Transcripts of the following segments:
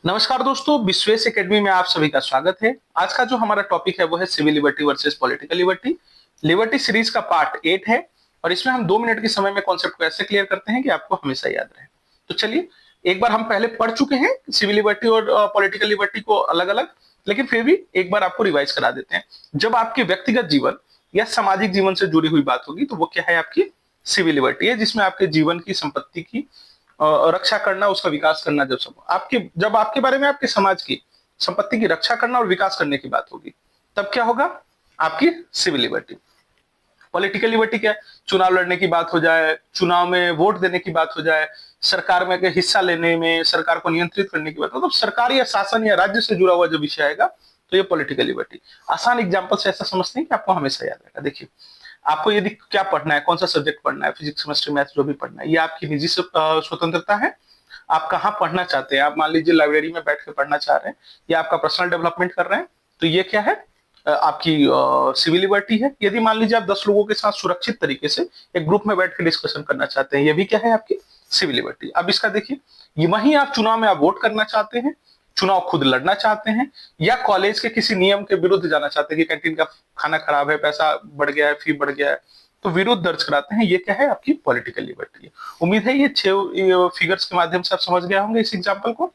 नमस्कार दोस्तों, विश्वेश एकेडमी में आप सभी का स्वागत है। आज का जो हमारा टॉपिक है वो है civil liberty versus political liberty. Liberty series का पार्ट 8 है और इसमें हम 2 मिनट के समय में कॉन्सेप्ट को ऐसे क्लियर करते हैं कि आपको हमेशा याद रहे। तो चलिए, एक बार हम पहले पढ़ चुके हैं सिविल लिबर्टी और पॉलिटिकल लिबर्टी को अलग अलग, लेकिन फिर भी एक बार आपको रिवाइज करा देते हैं। जब आपके व्यक्तिगत जीवन या सामाजिक जीवन से जुड़ी हुई बात होगी तो वो क्या है, आपकी सिविल लिबर्टी है, जिसमें आपके जीवन की संपत्ति की रक्षा करना, उसका विकास करना, जब आपके बारे में आपके समाज की संपत्ति की रक्षा करना और विकास करने की बात होगी, तब क्या होगा, आपकी सिविल लिबर्टी। पॉलिटिकल लिबर्टी क्या है? चुनाव लड़ने की बात हो जाए, चुनाव में वोट देने की बात हो जाए, सरकार में हिस्सा लेने में, सरकार को नियंत्रित करने की बात, मतलब सरकार या शासन या राज्य से जुड़ा हुआ जो विषय आएगा तो ये पॉलिटिकल लिबर्टी। आसान एग्जाम्पल से ऐसा समझते हैं कि आपको हमेशा याद रहेगा। देखिए, आपको यदि क्या पढ़ना है, कौन सा सब्जेक्ट पढ़ना है, फिजिक्स केमिस्ट्री मैथ्स जो भी पढ़ना है, ये आपकी निजी स्वतंत्रता है। आप कहाँ पढ़ना चाहते हैं, आप मान लीजिए लाइब्रेरी में बैठ के पढ़ना चाह रहे हैं या आपका पर्सनल डेवलपमेंट कर रहे हैं, तो ये क्या है, आपकी सिविल लिबर्टी है। यदि मान लीजिए आप 10 लोगों के साथ सुरक्षित तरीके से एक ग्रुप में बैठ के डिस्कशन करना चाहते हैं, ये भी क्या है, आपकी सिविल लिबर्टी। अब इसका देखिए, ये वहीं आप चुनाव में आप वोट करना चाहते हैं, चुनाव खुद लड़ना चाहते हैं, या कॉलेज के किसी नियम के विरुद्ध जाना चाहते हैं कि कैंटीन का खाना खराब है, पैसा बढ़ गया है, फी बढ़ गया है, तो विरोध दर्ज कराते हैं, ये क्या है, आपकी पॉलिटिकल लिबर्टी है। उम्मीद है ये 6 फिगर्स के माध्यम से आप समझ गए होंगे इस एग्जाम्पल को।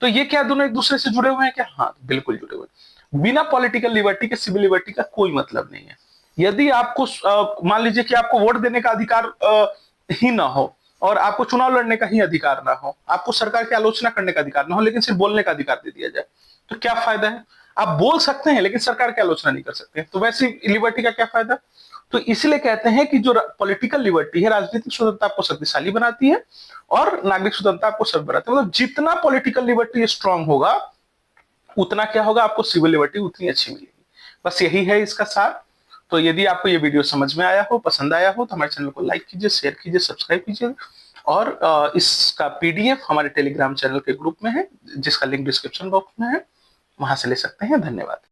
तो ये क्या दोनों एक दूसरे से जुड़े हुए हैं क्या? हाँ, बिल्कुल जुड़े हुए हैं। बिना पॉलिटिकल लिबर्टी के सिविल लिबर्टी का कोई मतलब नहीं है। यदि आपको मान लीजिए कि आपको वोट देने का अधिकार ही ना हो और आपको चुनाव लड़ने का ही अधिकार ना हो, आपको सरकार की आलोचना करने का अधिकार ना हो, लेकिन सिर्फ बोलने का अधिकार दे दिया जाए, तो क्या फायदा है? आप बोल सकते हैं लेकिन सरकार की आलोचना नहीं कर सकते, तो वैसी लिबर्टी का क्या फायदा? तो इसलिए कहते हैं कि जो पॉलिटिकल लिबर्टी है, राजनीतिक स्वतंत्रता आपको शक्तिशाली बनाती है और नागरिक स्वतंत्रता आपको सभ्य बनाती है। मतलब जितना पॉलिटिकल लिबर्टी स्ट्रांग होगा, उतना क्या होगा, आपको सिविल लिबर्टी उतनी अच्छी मिलेगी। बस यही है इसका सार। तो यदि आपको ये वीडियो समझ में आया हो, पसंद आया हो, तो हमारे चैनल को लाइक कीजिए, शेयर कीजिए, सब्सक्राइब कीजिए। और इसका पीडीएफ हमारे टेलीग्राम चैनल के ग्रुप में है, जिसका लिंक डिस्क्रिप्शन बॉक्स में है, वहां से ले सकते हैं। धन्यवाद।